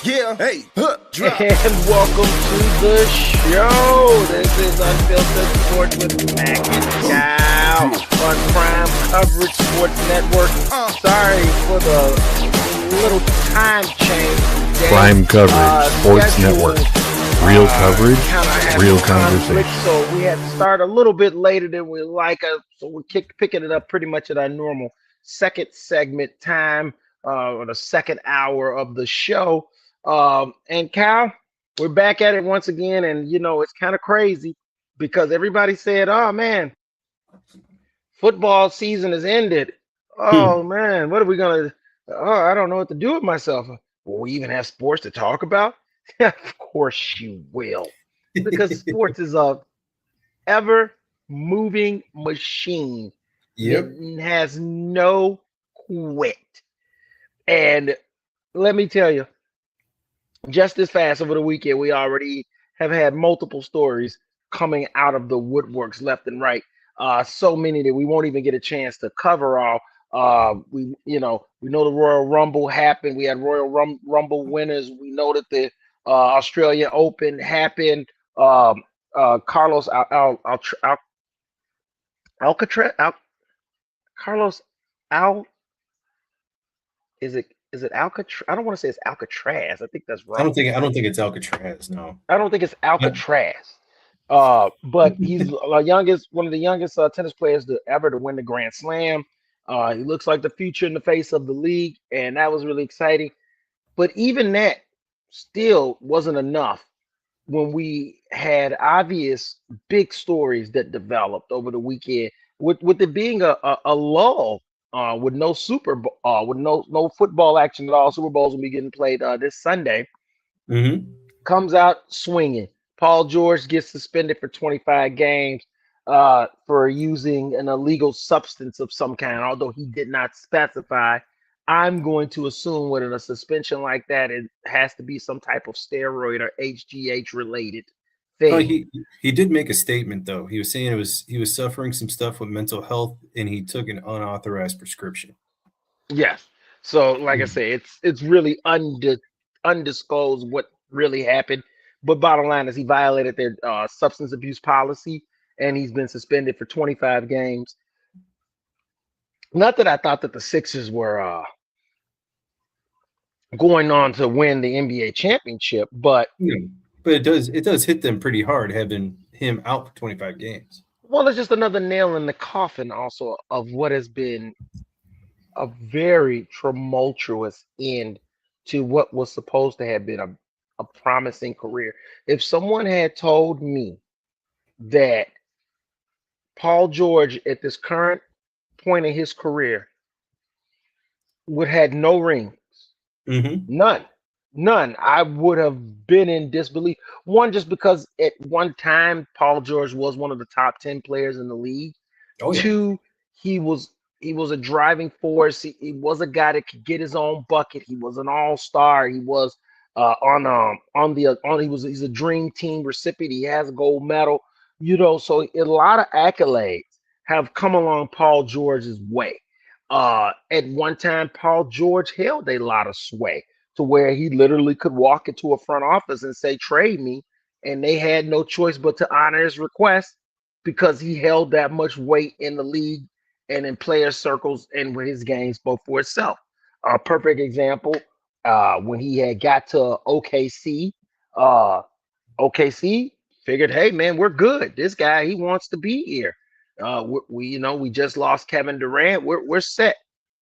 Yeah, hey, drop. And welcome to the show. This is Unfiltered Sports with Mac and Cal on Prime Coverage Sports Network. Sorry for the little time change today. Prime Coverage Sports Network. Real coverage, real conversation. So we had to start a little bit later than we like. So we're picking it up pretty much at our normal second segment time, or the second hour of the show. And Cal, we're back at it once again, and it's kind of crazy because everybody said, "Oh man, football season has ended. Oh man, what are we gonna? Oh, I don't know what to do with myself. Will we even have sports to talk about?" Of course you will, because sports is a ever-moving machine. Yep. It has no quit, and let me tell you. Just this fast over the weekend, we already have had multiple stories coming out of the woodworks left and right. So many that we won't even get a chance to cover all. We know the Royal Rumble happened. We had Royal Rumble winners. We know that the Australian Open happened. Carlos Alcatraz. Carlos Al. Is it Alcatraz? I don't want to say it's Alcatraz. I think that's wrong. I don't think it's Alcatraz. No. I don't think it's Alcatraz. But he's one of the youngest tennis players ever to win the Grand Slam. He looks like the future in the face of the league, and that was really exciting. But even that still wasn't enough when we had obvious big stories that developed over the weekend, with it being a lull. With no with no football action at all. Super Bowls will be getting played this Sunday. Mm-hmm. Comes out swinging. Paul George gets suspended for 25 games for using an illegal substance of some kind, although he did not specify. I'm going to assume with a suspension like that, it has to be some type of steroid or HGH related thing. Oh, he did make a statement though. He was saying he was suffering some stuff with mental health, and he took an unauthorized prescription. Yes. So, like I say, it's really undisclosed what really happened. But bottom line is he violated their substance abuse policy, and he's been suspended for 25 games. Not that I thought that the Sixers were going on to win the NBA championship, but it does hit them pretty hard having him out for 25 games. Well, it's just another nail in the coffin also of what has been a very tumultuous end to what was supposed to have been a promising career. If someone had told me that Paul George at this current point in his career would have had no rings, none, I would have been in disbelief. One, just because at one time Paul George was one of the top 10 players in the league. Oh, yeah. Two, he was a driving force. He was a guy that could get his own bucket. He was an all-star. He was he's a dream team recipient. He has a gold medal. So a lot of accolades have come along Paul George's way. At one time, Paul George held a lot of sway to where he literally could walk into a front office and say, "Trade me," and they had no choice but to honor his request because he held that much weight in the league and in player circles and with his game spoke for itself. A perfect example, when he had got to OKC, OKC figured, "Hey man, we're good. This guy, he wants to be here. We just lost Kevin Durant. We're set."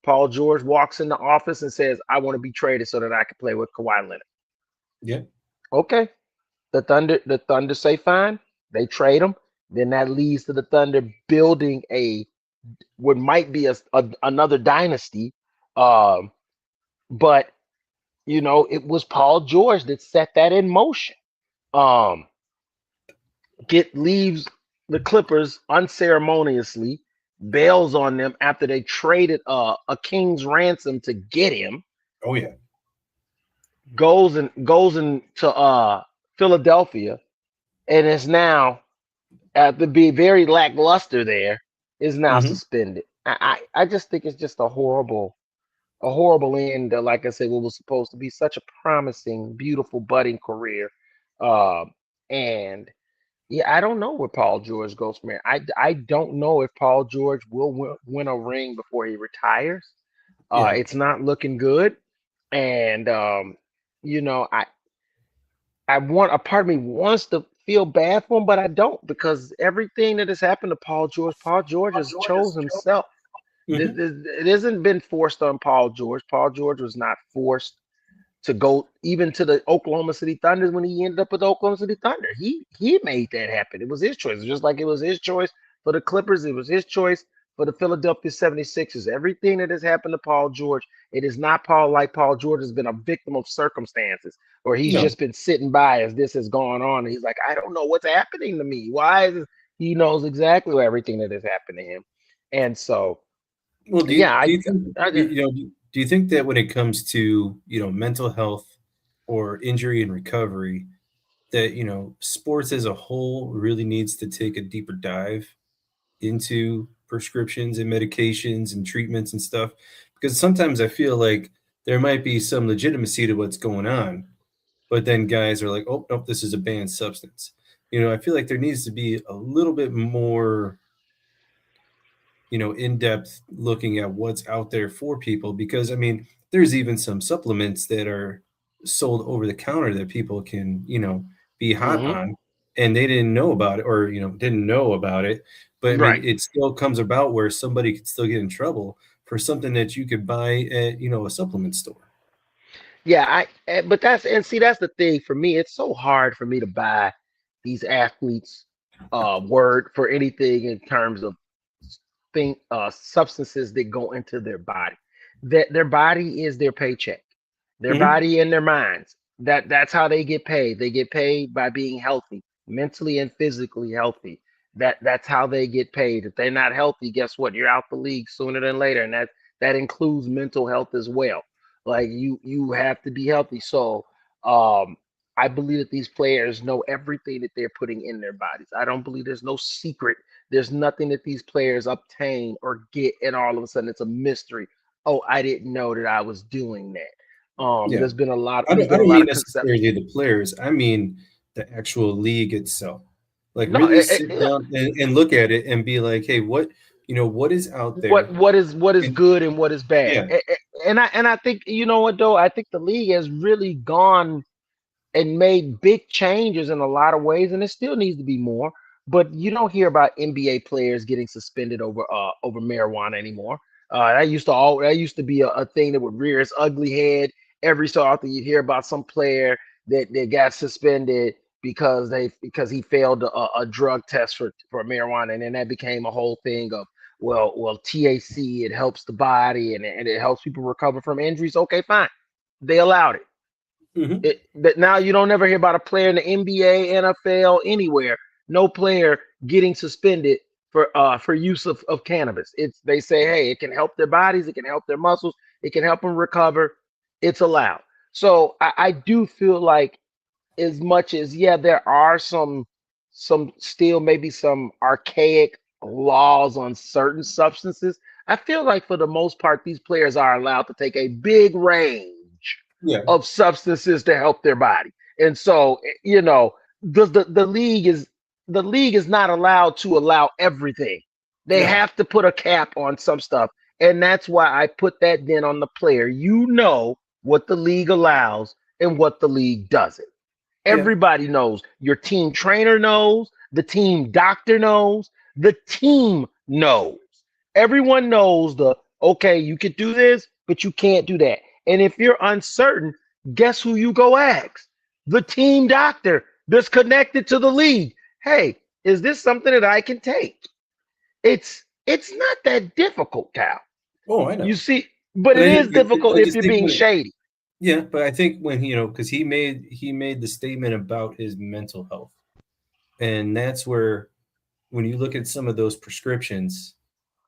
Paul George walks in the office and says, "I want to be traded so that I can play with Kawhi Leonard." Yeah. Okay. The Thunder say fine. They trade him. Then that leads to the Thunder building what might be another dynasty. But it was Paul George that set that in motion. Leaves the Clippers unceremoniously, bails on them after they traded a king's ransom to get him. Oh yeah. Goes into Philadelphia, and is now to be very lackluster there, is now suspended. I just think it's just a horrible a horrible end to, like I said, what was supposed to be such a promising, beautiful, budding career. Uh, and yeah, I don't know where Paul George goes from here. I don't know if Paul George will win a ring before he retires. Yeah. It's not looking good, and you know, I want, a part of me wants to feel bad for him, but I don't, because everything that has happened to Paul George has chose himself. Hmm. It hasn't been forced on Paul George. Paul George was not forced to go even to the Oklahoma City Thunder when he ended up with the Oklahoma City Thunder. He made that happen. It was his choice. Just like it was his choice for the Clippers, it was his choice for the Philadelphia 76ers. Everything that has happened to Paul George, it is not Paul George has been a victim of circumstances, or he's No. just been sitting by as this has gone on. And he's like, I don't know what's happening to me. Why is this? He knows exactly everything that has happened to him. And so, Well, yeah, do you think I do you think that when it comes to mental health or injury and recovery, that sports as a whole really needs to take a deeper dive into prescriptions and medications and treatments and stuff? Because sometimes I feel like there might be some legitimacy to what's going on, but then guys are like, oh nope, this is a banned substance. I feel like there needs to be a little bit more in depth looking at what's out there for people, because I mean there's even some supplements that are sold over the counter that people can be hot hmm on, and they didn't know about it, or didn't know about it. But I mean right. it still comes about where somebody could still get in trouble for something that you could buy at a supplement store. Yeah, but that's, and see, that's the thing for me. It's so hard for me to buy these athletes word for anything in terms of substances that go into their body. That their body is their paycheck, their Hmm. body and their minds. That's how they get paid. They get paid by being healthy, mentally and physically healthy. That's how they get paid. If they're not healthy, guess what? You're out the league sooner than later, and that includes mental health as well. Like you have to be healthy. So I believe that these players know everything that they're putting in their bodies. I don't believe there's no secret. There's nothing that these players obtain or get, and all of a sudden it's a mystery. Oh, I didn't know that I was doing that. Yeah. There's been a lot. I There's don't, I been a don't lot mean of conception. necessarily the players. I mean the actual league itself. Like No, really sit down and look at it and be like, hey, what is out there? what is And good and what is bad. yeah, And I think, you know what though, I think the league has really gone and made big changes in a lot of ways, and it still needs to be more. But you don't hear about NBA players getting suspended over marijuana anymore. That used to be a thing that would rear its ugly head every so often. You'd hear about some player that got suspended because he failed a drug test for marijuana, and then that became a whole thing of, well, THC, it helps the body, and it helps people recover from injuries. Okay, fine, they allowed it. hmm, But now you don't ever hear about a player in the NBA, NFL, anywhere. No player getting suspended for use of cannabis. It's, they say, hey, it can help their bodies, it can help their muscles, it can help them recover. It's allowed. So I do feel like, as much as, yeah, there are some still maybe some archaic laws on certain substances, I feel like for the most part these players are allowed to take a big range yeah, of substances to help their body. And so, the league is not allowed to allow everything. They no, have to put a cap on some stuff. And that's why I put that then on the player. You know what the league allows and what the league doesn't. yeah, Everybody knows. Your team trainer knows. The team doctor knows. The team knows. Everyone knows okay, you could do this, but you can't do that. And if you're uncertain, guess who you go ask? The team doctor that's connected to the league. Hey, is this something that I can take? It's not that difficult, Cal. oh, I You know. see, but But it is difficult I if just you're think being when it, shady. yeah, but I think when because he made the statement about his mental health, and that's where when you look at some of those prescriptions,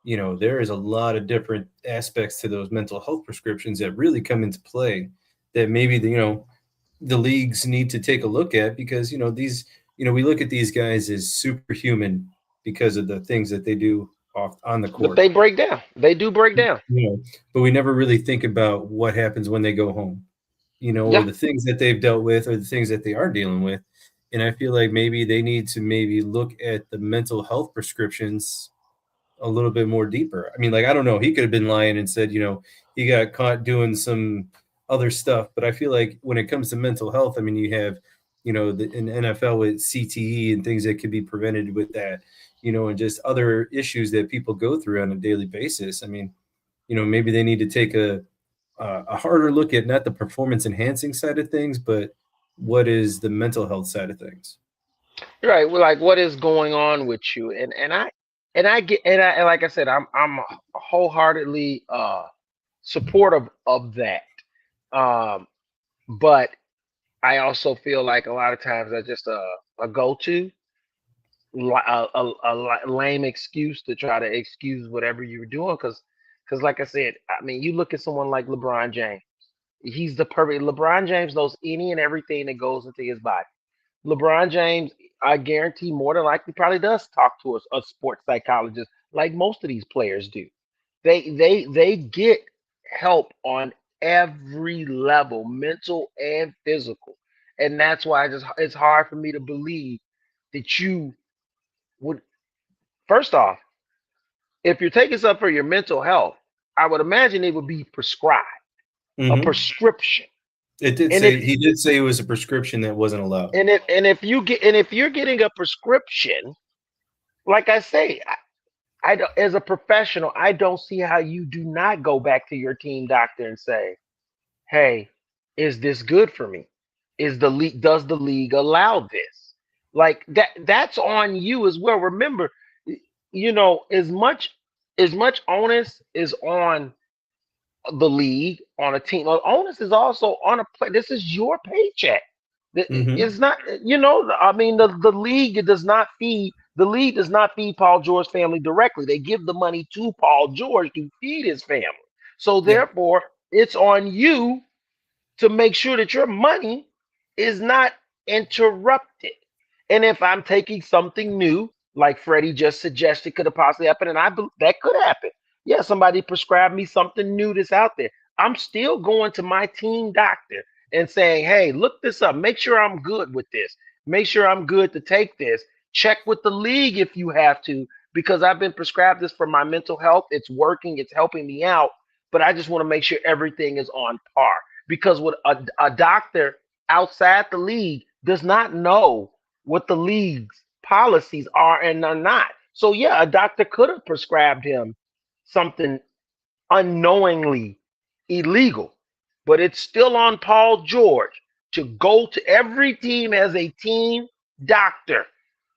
there is a lot of different aspects to those mental health prescriptions that really come into play, that maybe the leagues need to take a look at, because these we look at these guys as superhuman because of the things that they do off on the But court. they break down. They do break down. But we never really think about what happens when they go home, or Yeah. the things that they've dealt with or the things that they are dealing with. And I feel like maybe they need to maybe look at the mental health prescriptions a little bit more deeper. I mean, like, I don't know. He could have been lying and said, he got caught doing some other stuff. But I feel like when it comes to mental health, I mean, you have, in NFL with CTE and things that could be prevented with that, and just other issues that people go through on a daily basis. I mean, maybe they need to take a harder look at not the performance enhancing side of things, but what is the mental health side of things. Right. Well, like what is going on with you? And I get and like I said, I'm wholeheartedly supportive of that. Um, but I also feel like a lot of times that's just a go-to, lame excuse to try to excuse whatever you're doing. Because like I said, I mean, you look at someone like LeBron James. He's the perfect. LeBron James knows any and everything that goes into his body. LeBron James, I guarantee, more than likely, probably does talk to a sports psychologist, like most of these players do. They get help on every level, mental and physical, and that's why it's hard for me to believe that you would. First off, if you're taking something for your mental health, I would imagine it would be prescribed, a Mm-hmm. prescription. It did And say if he did say it was a prescription that wasn't allowed. if you're getting a prescription, like I say, I don't, as a professional, I don't see how you do not go back to your team doctor and say, "Hey, is this good for me? Is the league does the league allow this?" Like that's on you as well. Remember, as much onus is on the league, on a team. Onus is also on a play. This is your paycheck. Mm-hmm. It's not, I mean, the league does not feed. The league does not feed Paul George's family directly. They give the money to Paul George to feed his family. So Yeah. therefore, it's on you to make sure that your money is not interrupted. And if I'm taking something new, like Freddie just suggested could have possibly happened, and that could happen. Yeah, somebody prescribed me something new that's out there. I'm still going to my team doctor and saying, hey, look this up. Make sure I'm good with this. Make sure I'm good to take this. Check with the league if you have to, because I've been prescribed this for my mental health. It's working, it's helping me out, but I just want to make sure everything is on par. Because what a doctor outside the league does not know what the league's policies are and are not. So yeah, a doctor could have prescribed him something unknowingly illegal, but it's still on Paul George to go to every team as a team doctor.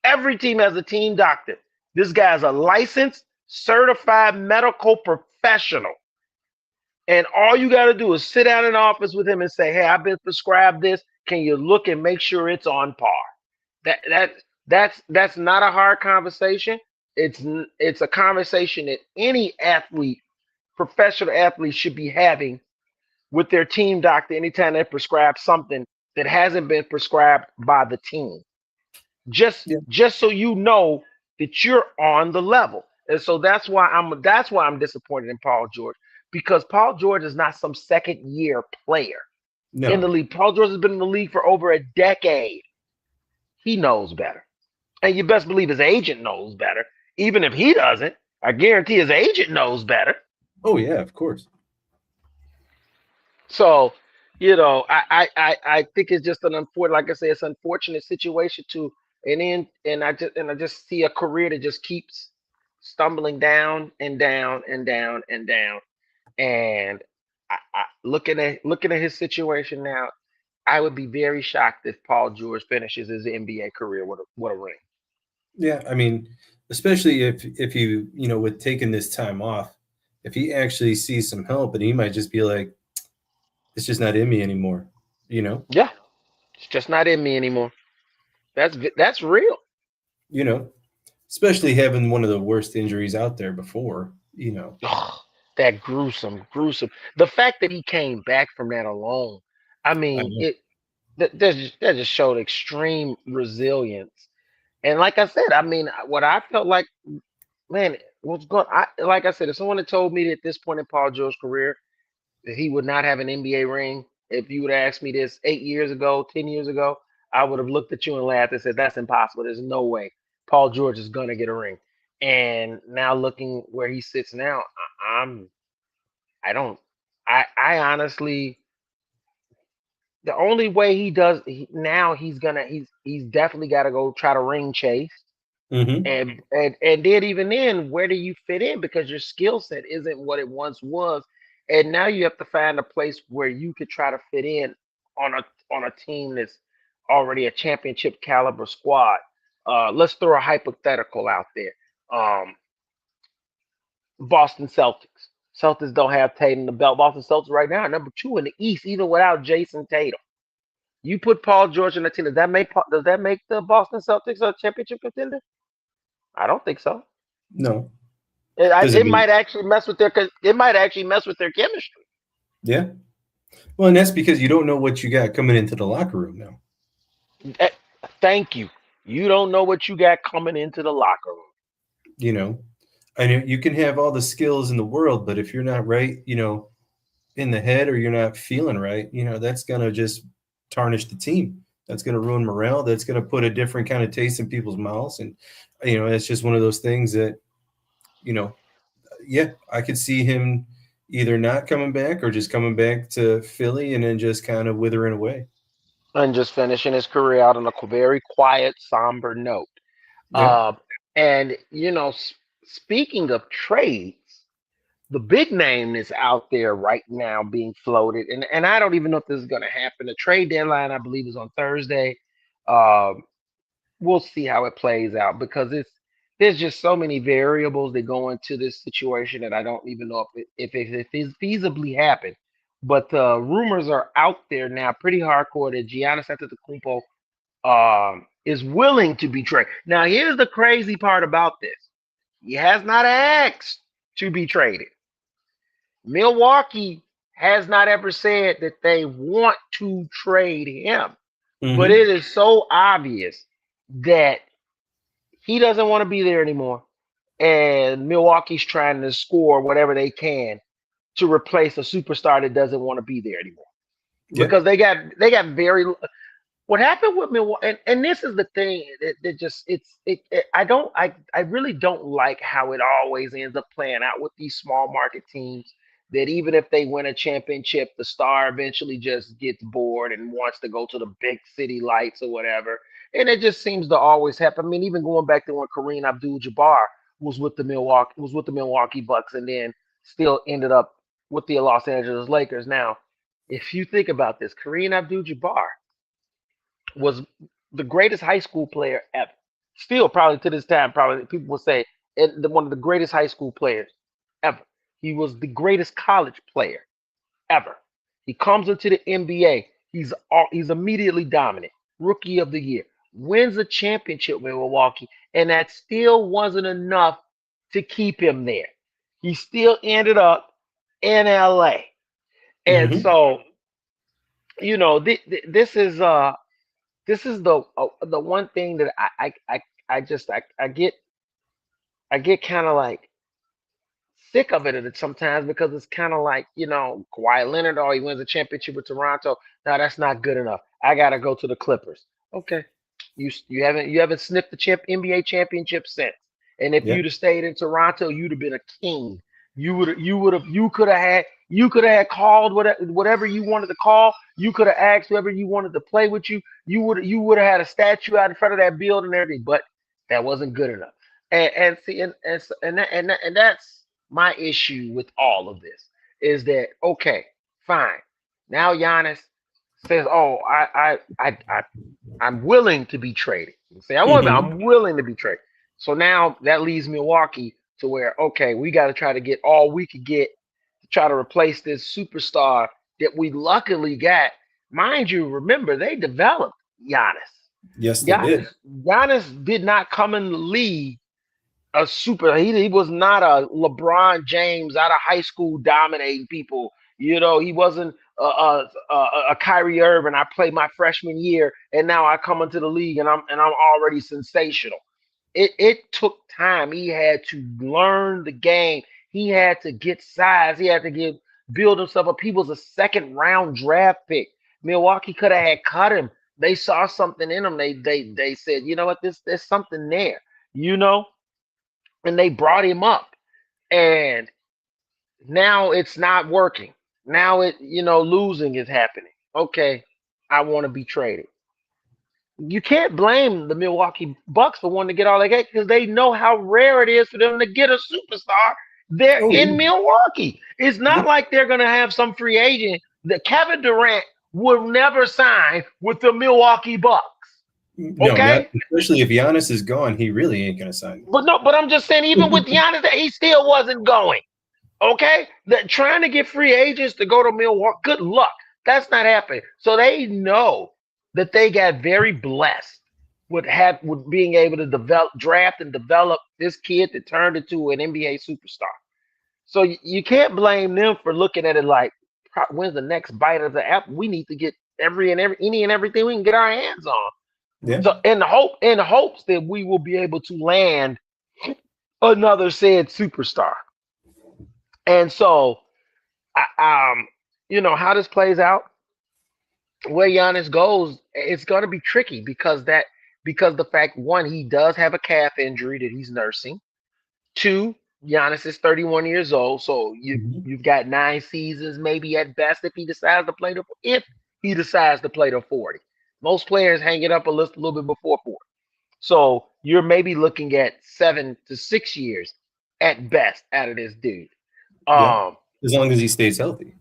Every team has a team doctor. This guy's a licensed, certified medical professional. And all you got to do is sit down in office with him and say, "Hey, I've been prescribed this. Can you look and make sure it's on par?" That that that's not a hard conversation. It's a conversation that any athlete, professional athlete, should be having with their team doctor anytime they prescribe something that hasn't been prescribed by the team. Just Yeah. just so you know that you're on the level. And so that's why I'm disappointed in Paul George, because Paul George is not some second year player in the No. league. Paul George has been in the league for over a decade. He knows better. And you best believe his agent knows better. Even if he doesn't, I guarantee his agent knows better. Oh yeah, of course. So, I think it's just an unfortunate, like I say, it's an unfortunate situation too. And I just see a career that just keeps stumbling down and down and down and down. And looking at his situation now, I would be very shocked if Paul George finishes his NBA career with a ring. Yeah, I mean, especially if with taking this time off, if he actually sees some help, and he might just be like, it's just not in me anymore. You know, Yeah, it's just not in me anymore. That's real. you know, especially having one of the worst injuries out there before. Ugh, that gruesome. The fact that he came back from that alone, I I mean, know. that just showed extreme resilience. And like I said, I mean, what I felt like, man. what's going? Like I said, if someone had told me that at this point in Paul George's career that he would not have an NBA ring, if you would have asked me this 8 years ago, 10 years ago, I would have looked at you and laughed and said, "That's impossible. There's no way Paul George is gonna get a ring." And now looking where he sits now, I don't. I honestly, the only way he does now, he's definitely got to go try to ring chase. Mm-hmm. And then even then, where do you fit in? Because your skill set isn't what it once was, and now you have to find a place where you could try to fit in on a team that's already a championship caliber squad. Let's throw a hypothetical out there. Um, Boston Celtics. Celtics don't have Tatum the belt. Boston Celtics right now are number two in the East, even without Jason Tatum. You put Paul George in the team. Does that make the Boston Celtics a championship contender? I don't think so. No. It, Does it it mean? might actually mess with their it might actually mess with their chemistry. Yeah. Well, and that's because you don't know what you got coming into the locker room now. Eh, Thank you. You don't know what you got coming into the locker room. You know, I know you can have all the skills in the world, but if you're not right, in the head, or you're not feeling right, that's gonna just tarnish the team. That's gonna ruin morale. That's gonna put a different kind of taste in people's mouths, and it's just one of those things that you know yeah, I could see him either not coming back or just coming back to Philly and then just kind of withering away. And just finishing his career out on a very quiet, somber note. Yeah. Uh, and speaking of trades, the big name is out there right now being floated, and I don't even know if this is going to happen. The trade deadline, I believe, is on Thursday. Um, we'll see how it plays out because there's just so many variables that go into this situation that I don't even know if it feasibly happened. But rumors are out there now, pretty hardcore, that Giannis Antetokounmpo is willing to be traded. Now, here's the crazy part about this: he has not asked to be traded. Milwaukee has not ever said that they want to trade him, but Mm-hmm. it is so obvious that he doesn't want to be there anymore. And Milwaukee's trying to score whatever they can to replace a superstar that doesn't want to be there anymore. Yeah. Because they got very what happened with Milwaukee, and this is the thing that just I really don't like how it always ends up playing out with these small market teams. That even if they win a championship, the star eventually just gets bored and wants to go to the big city lights or whatever. And it just seems to always happen. I mean, even going back to when Kareem Abdul-Jabbar was with the Milwaukee Bucks, and then still ended up with the Los Angeles Lakers. Now, if you think about this, Kareem Abdul-Jabbar was the greatest high school player ever. Still, probably to this time, probably people will say one of the greatest high school players ever. He was the greatest college player ever. He comes into the NBA. He's immediately dominant. Rookie of the year. Wins a championship with Milwaukee, and that still wasn't enough to keep him there. He still ended up in LA. And Mm-hmm. so, this is the one thing that I get kind of like sick of it sometimes because it's kind of like Kawhi Leonard. Oh, he wins a championship with Toronto. Now that's not good enough. I gotta go to the Clippers. Okay, you haven't sniffed the NBA championship since. And if Yeah. you'd have stayed in Toronto, you'd have been a king. You could have had called whatever you wanted to call. You could have asked whoever you wanted to play with you. You would have had a statue out in front of that building and everything. But that wasn't good enough. And see and that's my issue with all of this is that okay, fine. Now Giannis says, "Oh, I'm willing to be traded." Say, Mm-hmm. I'm willing to be traded. So now that leaves Milwaukee to where okay, we got to try to get all we could get to try to replace this superstar that we luckily got. Mind you, remember they developed Giannis. Yes, they Giannis, did. Giannis did not come in the league a super. He was not a LeBron James out of high school dominating people. He wasn't a Kyrie Irving. I played my freshman year, and now I come into the league and I'm already sensational. it took time. He had to learn the game. He had to get size. He had to build himself up. He was a second round draft pick. Milwaukee could have had cut him. They saw something in him. They said, you know what, there's something there, you know, and they brought him up. And now it's not working. Now losing is happening. Okay, I want to be traded. You can't blame the Milwaukee Bucks for wanting to get all they get because they know how rare it is for them to get a superstar. They're Oh, in yeah. Milwaukee. It's not Yep. like they're going to have some free agent that Kevin Durant will never sign with the Milwaukee Bucks. No, Okay, especially if Giannis is gone, he really ain't gonna sign. but no, but I'm just saying, even with Giannis, that he still wasn't going. Okay, trying to get free agents to go to Milwaukee, good luck. That's not happening. So they know that they got very blessed with being able to draft and develop this kid that turned into an NBA superstar. So you can't blame them for looking at it like, when's the next bite of the apple? We need to get any and everything we can get our hands on. Yeah. So in the hopes that we will be able to land another said superstar. And so, how this plays out, where Giannis goes, it's going to be tricky because the fact, one, he does have a calf injury that he's nursing. Two, Giannis is 31 years old, so you've got 9 seasons maybe at best if he decides to play to 40. Most players hang it up a little bit before 40. So you're maybe looking at 7 to 6 years at best out of this dude. Yeah. As long as he stays healthy.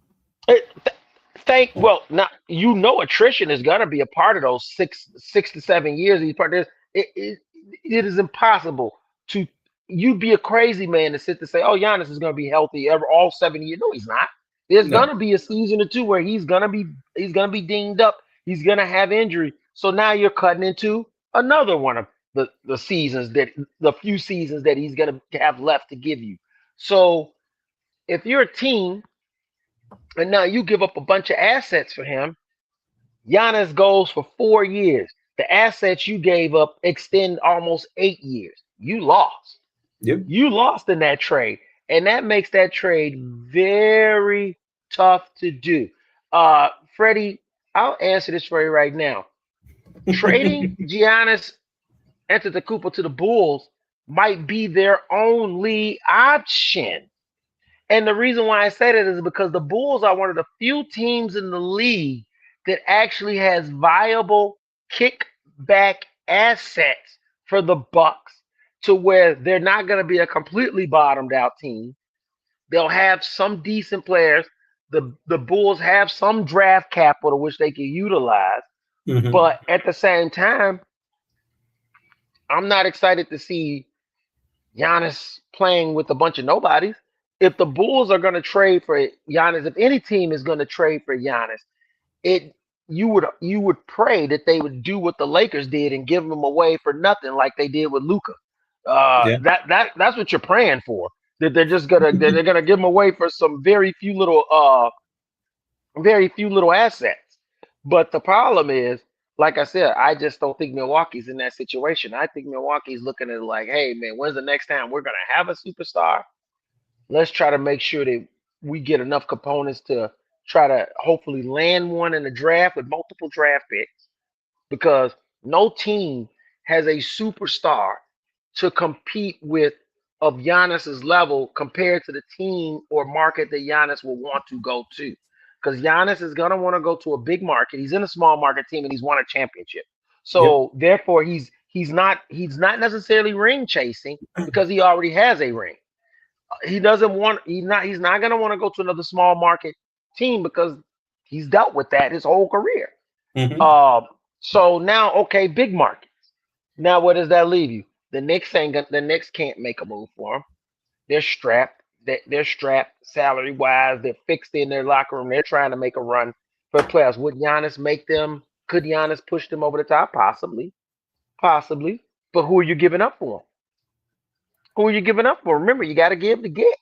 Now attrition is gonna be a part of those 6 to 7 years. He's part of this. It is impossible to. You'd be a crazy man to sit to say, "Oh, Giannis is gonna be healthy all 7 years." No, he's not. There's No. gonna be a season or two where he's gonna be dinged up. He's gonna have injury. So now you're cutting into another one of the seasons the few seasons that he's gonna have left to give you. So if you're a team and now you give up a bunch of assets for him, Giannis goes for 4 years. The assets you gave up extend almost 8 years. You lost. Yep. You lost in that trade. And that makes that trade very tough to do. Freddie, I'll answer this for you right now. Trading Giannis Antetokounmpo to the Bulls might be their only option. And the reason why I say that is because the Bulls are one of the few teams in the league that actually has viable kickback assets for the Bucks, to where they're not going to be a completely bottomed out team. They'll have some decent players. The Bulls have some draft capital which they can utilize. Mhm. But at the same time, I'm not excited to see Giannis playing with a bunch of nobodies. If the Bulls are going to trade for Giannis, if any team is going to trade for Giannis, you would pray that they would do what the Lakers did and give him away for nothing, like they did with Luka. Yeah. That's what you're praying for. That they're gonna give him away for some very few little assets. But the problem is, like I said, I just don't think Milwaukee's in that situation. I think Milwaukee's looking at it like, hey man, when's the next time we're gonna have a superstar? Let's try to make sure that we get enough components to try to hopefully land one in the draft with multiple draft picks, because no team has a superstar to compete with of Giannis's level compared to the team or market that Giannis will want to go to. Because Giannis is gonna want to go to a big market. He's in a small market team and he's won a championship. So therefore he's not necessarily ring chasing because he already has a ring. He's not going to want to go to another small market team because he's dealt with that his whole career. Mhm. So now, okay, big markets. Now, where does that leave you? The Knicks can't make a move for him. They're strapped. They're strapped salary wise. They're fixed in their locker room. They're trying to make a run for playoffs. Would Giannis make them? Could Giannis push them over the top? Possibly. But who are you giving up for? Who are you giving up for? Remember, you got to give to get.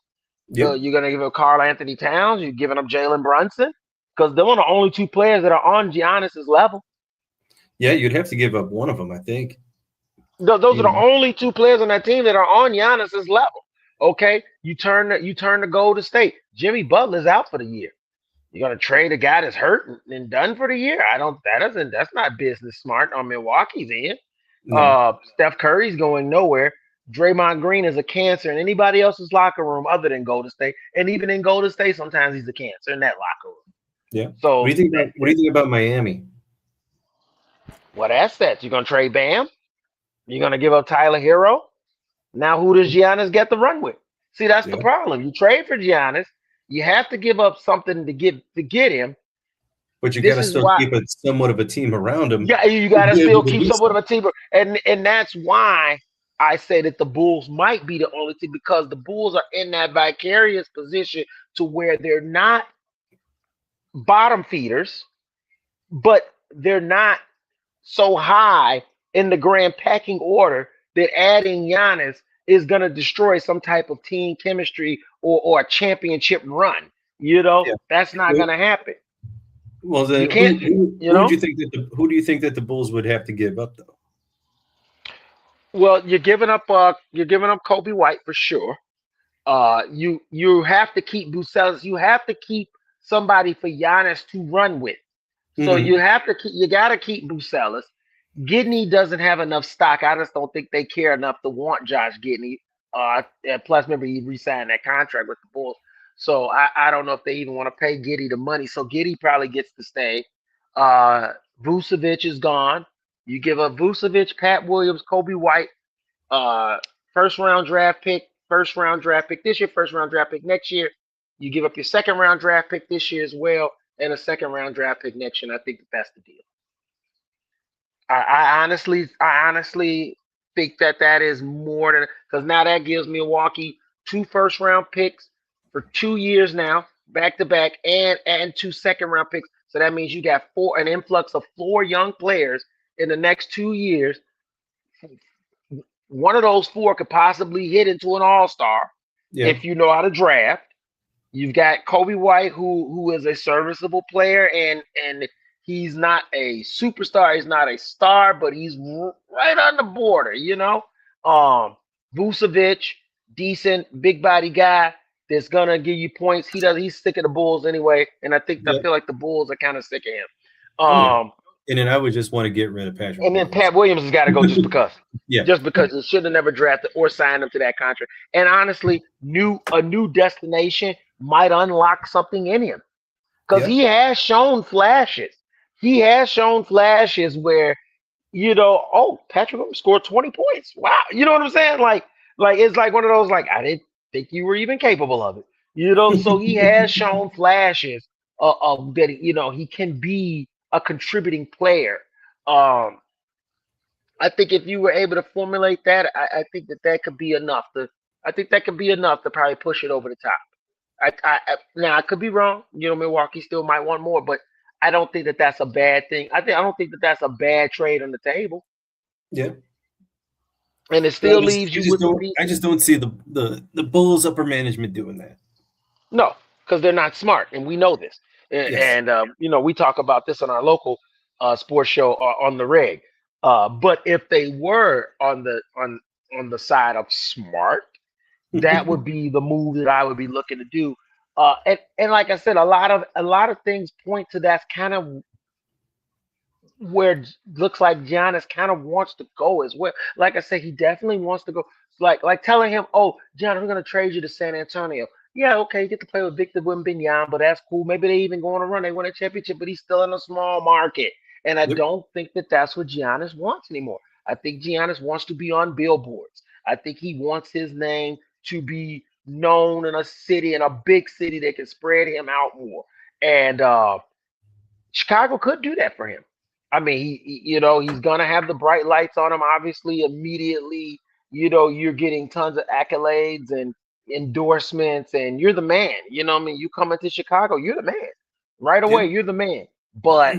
Yep. You're going to give up Karl Anthony Towns. You're giving up Jalen Brunson, because they're the only 2 players that are on Giannis's level. Yeah, you'd have to give up one of them, I think. Those are You the know, only two players on that team that are on Giannis's level. Okay, you turn to Golden State. Jimmy Butler's out for the year. You're gonna trade a guy that's hurt and done for the year. I don't. That's not business smart on Milwaukee's end. no. Steph Curry's going nowhere. Draymond Green is a cancer in anybody else's locker room other than Golden State. And even in Golden State, sometimes he's a cancer in that locker room. Yeah. What do you So think about what do you think about Miami? what assets? You're gonna trade Bam? You're gonna give up Tyler Hero? Now who does Giannis get to run with? See, that's the Yeah. problem. You trade for Giannis, you have to give up something to get him. But you got This to is still why. keep a somewhat of a team around him Yeah, you to got to be still able to keep do somewhat of so. a team, and that's why I say that the Bulls might be the only team because the Bulls are in that vicarious position to where they're not bottom feeders, but they're not so high in the grand packing order that adding Giannis is going to destroy some type of team chemistry or a championship run. Yeah. That's not going to happen. Well, You then can't, who would you think that who do you think that the Bulls would have to give up though? well, you're giving up Kobe White for sure. You have to keep Bucelis. You have to keep somebody for Giannis to run with. So Hmm. you got to keep Bucelis. Gidney doesn't have enough stock. I just don't think they care enough to want Josh Gidney. And plus, remember he re-signed that contract with the Bulls, so I don't know if they even want to pay Giddy the money. So Giddy probably gets to stay. Uh, Vucevic is gone. You give up Vucevic, Pat Williams, Kobe White, uh, first round draft pick this year, first round draft pick next year. You give up your second round draft pick this year as well, and a second round draft pick next year. And I think that's the deal. I honestly think that is more than because now that gives Milwaukee two first round picks for 2 years now, back to back, and two second round picks. So that means you got an influx of four young players in the next 2 years. One of those four could possibly hit into an all star Yeah. if you know how to draft. You've got Kobe White, who is a serviceable player, and he's not a superstar. He's not a star, but he's right on the border. Vucevic, decent big body guy that's gonna give you points. He's sick of the Bulls anyway, and I Yeah. feel like the Bulls are kind of sick of him. Oh yeah. And then I would just want to get rid of Patrick And then Williams. Pat Williams has got to go just because. Yeah. Just because he should have never drafted or signed him to that contract. And honestly, a new destination might unlock something in him. Because Yeah. he has shown flashes. He has shown flashes where, Patrick Williams scored 20 points. Wow. You know what I'm saying? Like it's like one of those, like, I didn't think you were even capable of it. So he has shown flashes of that, he can be a contributing player. Um, I think if you were able to formulate that, I think that could be enough. I think that could be enough to probably push it over the top. Now I could be wrong. Milwaukee still might want more, but I don't think that that's a bad thing. I don't think that that's a bad trade on the table, Yeah. and it But I still just, leaves I you just with don't I just don't see the Bulls upper management doing that. no, because they're not smart, and we know this. Yes. We talk about this on our local sports show on the reg. But if they were on the side of smart, that would be the move that I would be looking to do. And like I said, a lot of things point to that's kind of where looks like Giannis kind of wants to go as well. Like I said, he definitely wants to go. Like telling him, "Oh, Giannis, we're gonna trade you to San Antonio." Yeah, okay, you get to play with Victor Wembanyama, but that's cool. Maybe they even go on a run. They win a championship, but he's still in a small market. And I Yep. don't think that that's what Giannis wants anymore. I think Giannis wants to be on billboards. I think he wants his name to be known in a city, in a big city that can spread him out more. And Chicago could do that for him. I mean, he's gonna have the bright lights on him. Obviously, immediately, you're getting tons of accolades and endorsements, and you're the man. You know what I mean? You come into Chicago, you're the man. Right Yeah. away, you're the man. But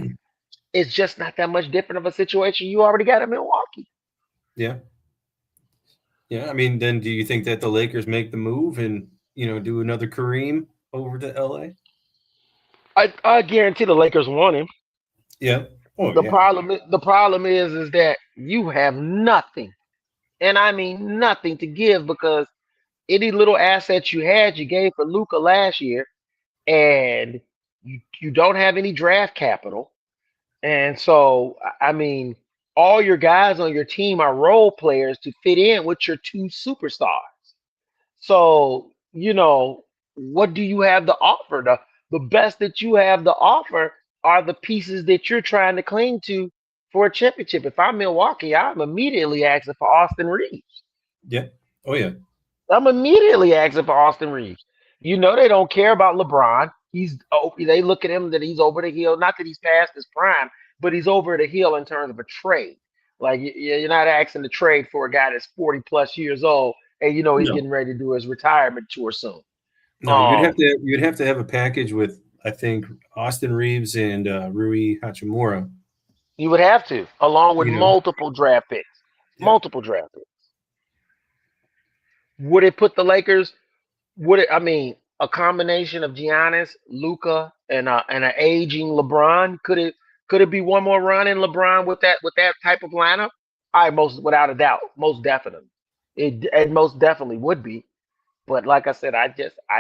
it's just not that much different of a situation. You already got in Milwaukee. Yeah. Yeah. I mean, then do you think that the Lakers make the move and do another Kareem over to LA? I guarantee the Lakers want him. Yeah. Oh The yeah. problem is that you have nothing. And I mean nothing to give because any little assets you had, you gave for Luca last year, and you don't have any draft capital. And so, I mean, all your guys on your team are role players to fit in with your two superstars. So, what do you have to offer? The best that you have to offer are the pieces that you're trying to cling to for a championship. If I'm Milwaukee, I'm immediately asking for Austin Reeves. Yeah. Oh yeah. I'm immediately asking for Austin Reeves. They don't care about LeBron. They look at him that he's over the hill. Not that he's past his prime, but he's over the hill in terms of a trade. Like you're not asking to trade for a guy that's 40 plus years old, and he's No. getting ready to do his retirement tour soon. No, Um, you'd have to have a package with, I think, Austin Reeves and Rui Hachimura. you would have to, along with You know. multiple draft picks, Yep. multiple draft picks. Would it put the Lakers? Would it? I mean, a combination of Giannis, Luca, and an aging LeBron. Could it be one more run in LeBron with that type of lineup? I most without a doubt, most definitely. It most definitely would be. But like I said, I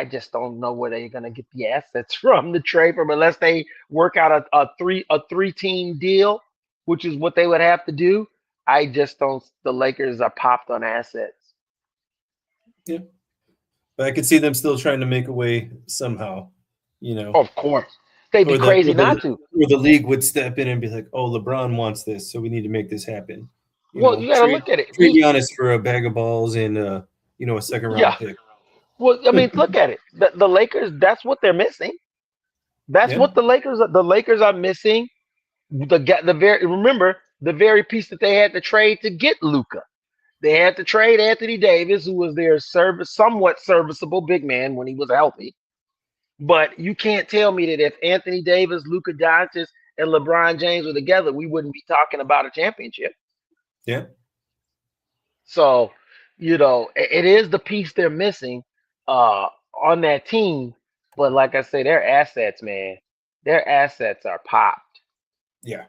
just don't know where they're gonna get the assets from the trade from unless they work out a three team deal, which is what they would have to do. I just don't. The Lakers are popped on assets. Yeah. But I could see them still trying to make a way somehow. You know, Of course, they'd be or the crazy or the not to. or the league would step in and be like, "Oh, LeBron wants this, so we need to make this happen." Well, you got to look at it. Trade Giannis for a bag of balls and a second Yeah. round pick. Well, I mean, look at it. The Lakers. That's what they're missing. That's Yeah. what the Lakers are missing. The very piece that they had to trade to get Luca. They had to trade Anthony Davis, who was their somewhat serviceable big man when he was healthy. But you can't tell me that if Anthony Davis, Luca Doncic, and LeBron James were together, we wouldn't be talking about a championship. Yeah. So, it is the piece they're missing uh, on that team. But like I say, their assets, man, their assets are popped. Yeah.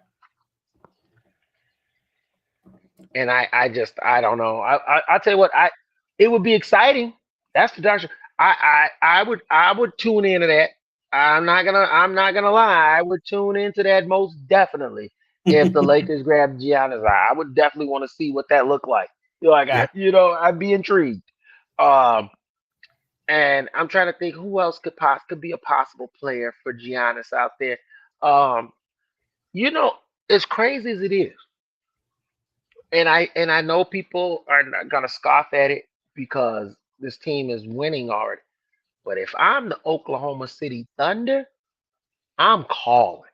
And I don't know. I tell you what, it would be exciting. That's the doctor. I would tune into that. I'm not gonna lie. I would tune into that most definitely if the Lakers grabbed Giannis. I would definitely want to see what that looked like. Yeah. I'd be intrigued. Um, and I'm trying to think who else could be a possible player for Giannis out there. Um, you know, as crazy as it is, and I know people are not gonna scoff at it because this team is winning already. But if I'm the Oklahoma City Thunder, I'm calling.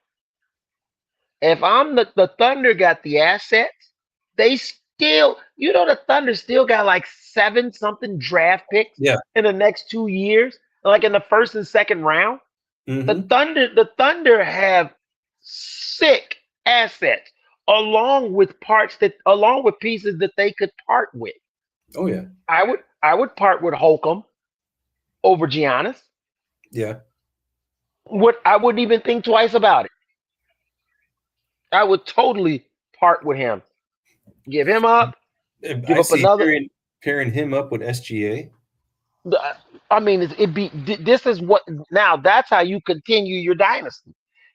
If I'm the Thunder got the assets, they still, the Thunder still got like seven something draft picks Yeah. in the next 2 years, like in the first and second round. The Hmm. Thunder have sick assets along with pieces that they could part with. Oh yeah. I would part with Holcomb over Giannis. Yeah. I wouldn't even think twice about it. I would totally part with him. Give him up. And Give I up see another. pairing him up with SGA. I mean, this is what now. That's how you continue your dynasty.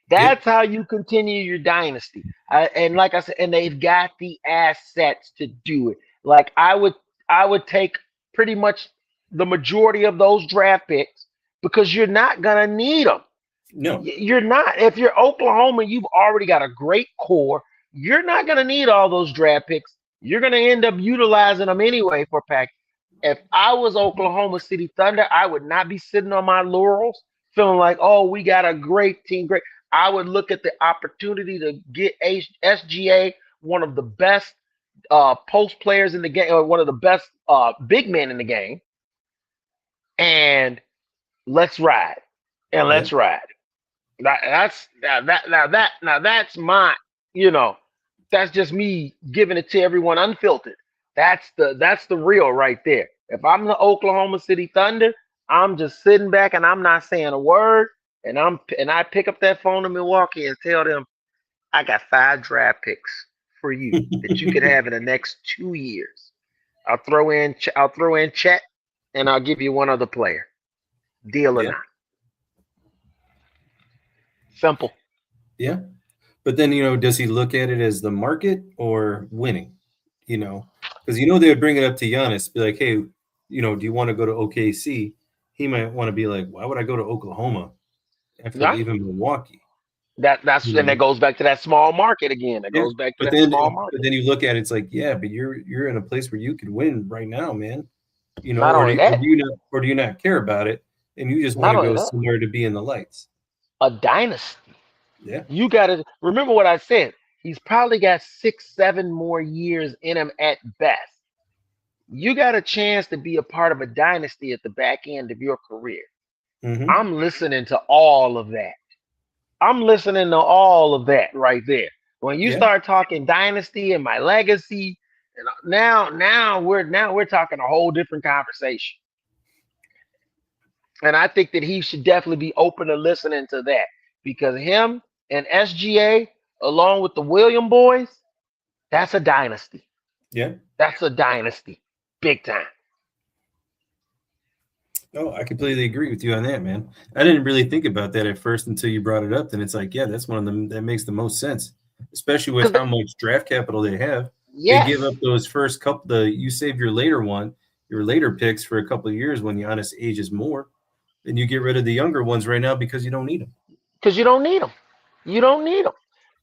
Yeah. That's how you continue your dynasty. And like I said, and they've got the assets to do it. Like I would take pretty much the majority of those draft picks because you're not gonna need them. No. You're not. If you're Oklahoma, you've already got a great core. You're not going to need all those draft picks. You're going to end up utilizing them anyway for pack. If I was Oklahoma City Thunder, I would not be sitting on my laurels feeling like, oh, we got a great team. Great. I would look at the opportunity to get SGA, one of the best post players in the game, or one of the best big men in the game, and let's ride. And Yeah. let's ride. That's my you know that's just me giving it to everyone unfiltered. That's the real right there. If I'm the Oklahoma City Thunder, I'm just sitting back and I'm not saying a word, and I pick up that phone in Milwaukee and tell them I got 5 draft picks for you that you can have in the next 2 years. I'll throw in Chet, and I'll give you one other player. Deal or Yeah. not? Simple. Yeah. But then, does he look at it as the market or winning? Because they would bring it up to Giannis, be like, hey, do you want to go to OKC? He might want to be like, why would I go to Oklahoma after Yeah. leaving Milwaukee? And that goes back to that small market again. That Yeah. goes back to But that then small but market. then you look at it, it's like, yeah, but you're in a place where you could win right now, man. Not only that, Or do you not care about it and you just want not to only go that, somewhere to be in the lights? a dynasty. Yeah. You got to remember what I said. He's probably got 6, 7 more years in him at best. You got a chance to be a part of a dynasty at the back end of your career. Mm-hmm. I'm listening to all of that. I'm listening to all of that right there. When you Yeah. start talking dynasty and my legacy, and now we're talking a whole different conversation. And I think that he should definitely be open to listening to that because him and SGA, along with the William boys, that's a dynasty. Yeah. That's a dynasty, big time. Oh, I completely agree with you on that, man. I didn't really think about that at first until you brought it up. Then it's like, yeah, that's one of them that makes the most sense, especially with Because how much draft capital they have. They give yes, up those first couple. You save your later picks for a couple of years when Giannis ages more, and you get rid of the younger ones right now because you don't need them. because you don't need them. You don't need them.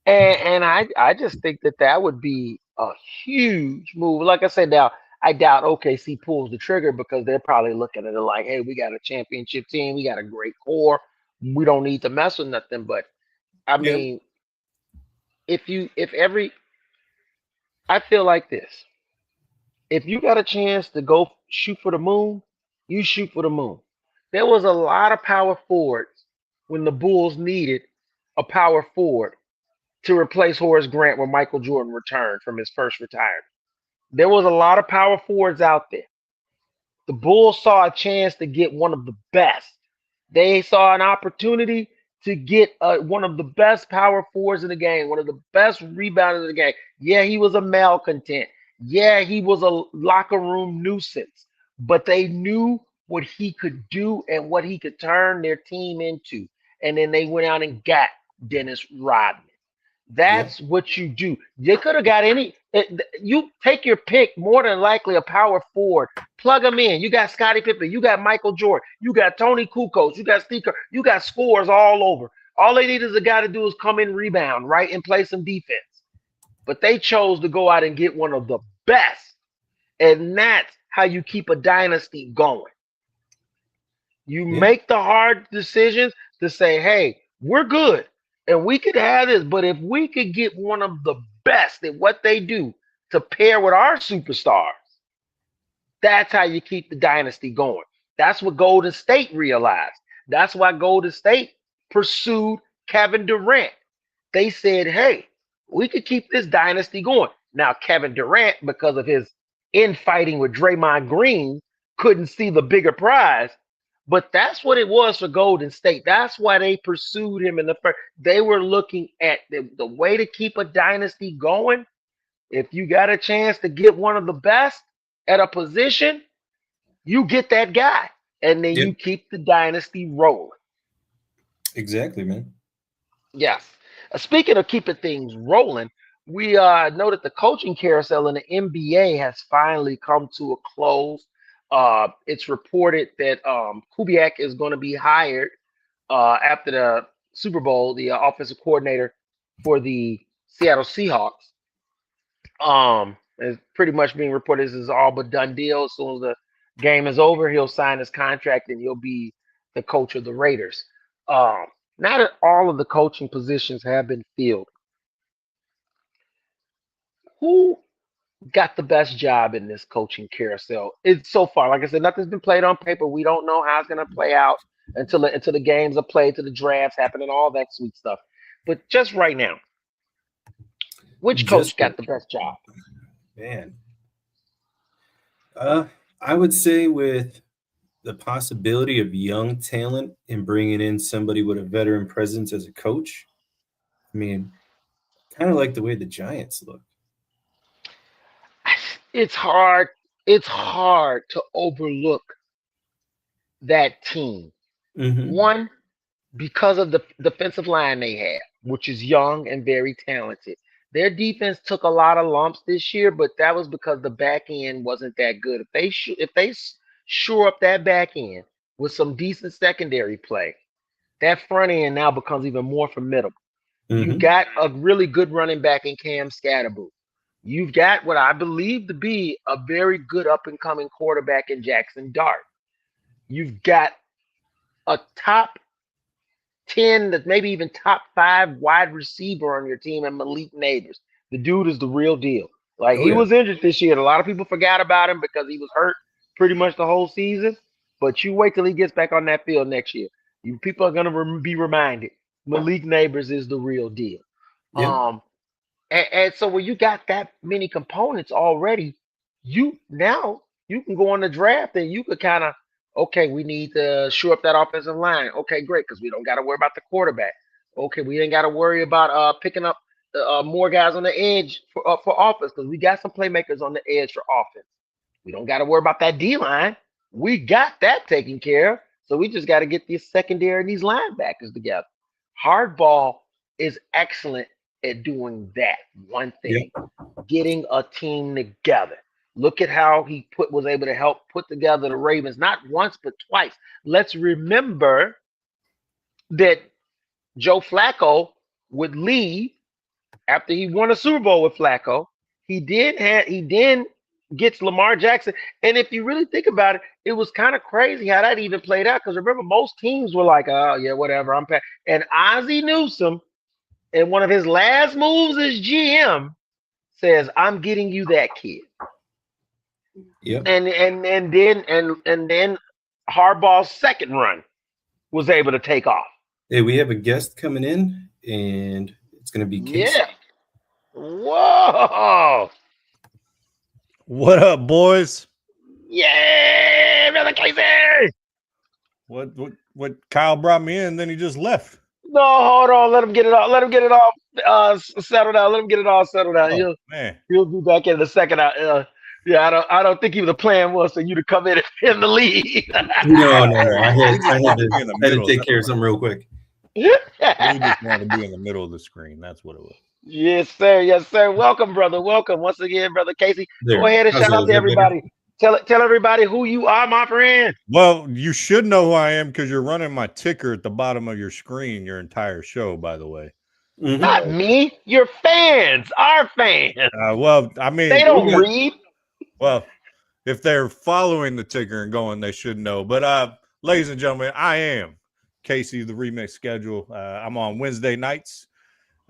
And I just think that that would be a huge move. Like I said, now I doubt OKC pulls the trigger because they're probably looking at it like, hey, we got a championship team, we got a great core, we don't need to mess with nothing. But I Yeah. mean, if every I feel like this. If you got a chance to go shoot for the moon, you shoot for the moon. There was a lot of power forwards when the Bulls needed a power forward to replace Horace Grant when Michael Jordan returned from his first retirement. There was a lot of power forwards out there. The Bulls saw a chance to get one of the best. They saw an opportunity to get one of the best power forwards in the game, one of the best rebounders in the game. Yeah, he was a malcontent. Yeah, he was a locker room nuisance, but they knew what he could do and what he could turn their team into. And then they went out and got Dennis Rodman. Yeah. That's what you do. You could have got you take your pick, more than likely a power forward. Plug them in. You got Scottie Pippen. You got Michael Jordan. You got Tony Kukoc. You got Steve Kerr. You got scores all over. All they need is a guy to do is come in, rebound, right, and play some defense. But they chose to go out and get one of the best. And that's how you keep a dynasty going. You Yeah. make the hard decisions to say, hey, we're good and we could have this, but if we could get one of the best at what they do to pair with our superstars, that's how you keep the dynasty going. That's what Golden State realized. That's why Golden State pursued Kevin Durant. They said, hey, we could keep this dynasty going. Now, Kevin Durant, because of his infighting with Draymond Green, couldn't see the bigger prize. But that's what it was for Golden State. That's why they pursued him in the first. They were looking at the way to keep a dynasty going. If you got a chance to get one of the best at a position, you get that guy. And then Yeah. you keep the dynasty rolling. Exactly, man. Yes. Speaking of keeping things rolling, we know that the coaching carousel in the NBA has finally come to a close. It's reported that Kubiak is going to be hired after the Super Bowl, the offensive coordinator for the Seattle Seahawks. It's pretty much being reported this is all but done deal. As soon as the game is over, he'll sign his contract and he'll be the coach of the Raiders. Um, Now that all of the coaching positions have been filled, who got the best job in this coaching carousel? It's so far, like I said, nothing's been played on paper. We don't know how it's going to play out until the games are played, till the drafts happen, and all that sweet stuff. But just right now, which Just coach got the best job? man. Uh, I would say with the possibility of young talent and bringing in somebody with a veteran presence as a coach. I mean, kind of like the way the Giants look. It's hard. it's hard to overlook that team. Mm-hmm. One, because of the defensive line they have, which is young and very talented. Their defense took a lot of lumps this year, but that was because the back end wasn't that good. If they shore up that back end with some decent secondary play, that front end now becomes even more formidable. You Mm-hmm. got a really good running back in Cam Scatterboot. You've got what I believe to be a very good up and coming quarterback in Jackson Dart. You've got a top 10, that maybe even top 5 wide receiver on your team, and Malik Neighbors. The dude is the real deal. Like, Oh he yeah. was injured this year. A lot of people forgot about him because he was hurt pretty much the whole season. But you wait till he gets back on that field next year. You people are gonna be reminded Malik Neighbors is the real deal. Yeah. Um, and so when you got that many components already, you can go on the draft and you could kind of, okay, we need to shore up that offensive line. Okay, great, because we don't got to worry about the quarterback. Okay, we ain't got to worry about picking up more guys on the edge for offense, because we got some playmakers on the edge for offense. We don't got to worry about that D line. We got that taken care of. So we just got to get these secondary and these linebackers together. Hardball is excellent at doing that one Yeah. thing, getting a team together. Look at how he was able to help put together the Ravens, not once but twice. Let's remember that Joe Flacco would leave after he won a Super Bowl with Flacco. He then gets Lamar Jackson. And if you really think about it, it was kind of crazy how that even played out. Because remember, most teams were like, oh yeah, whatever, and Ozzie Newsome, in one of his last moves as GM, says, I'm getting you that kid. Yep. And then Harbaugh's second run was able to take off. Hey, we have a guest coming in, and it's going to be Casey. Yeah. Whoa. What up, boys? Yeah, brother Casey. What Kyle brought me in, then he just left. No, hold on. Let him get it all. Let him get it all settled out. Let him get it all settled out. Oh, man. He'll be back in a second. Yeah, I don't think even the plan was for you to come in the lead. No. I had the to middle. take care of something real quick. He just wanted to be in the middle of the screen. That's what it was. Yes, sir. Yes, sir. Welcome, brother. Welcome once again, brother Casey. There. Go ahead and How's shout that? out Is to that everybody. Tell everybody who you are, my friend. Well, you should know who I am because you're running my ticker at the bottom of your screen your entire show, by the way. Mm-hmm. Not me. Your fans. Our fans. Well, I mean, They don't read. Well, if they're following the ticker and going, they should know. But, ladies and gentlemen, I am Casey, the Remix Schedule. I'm on Wednesday nights,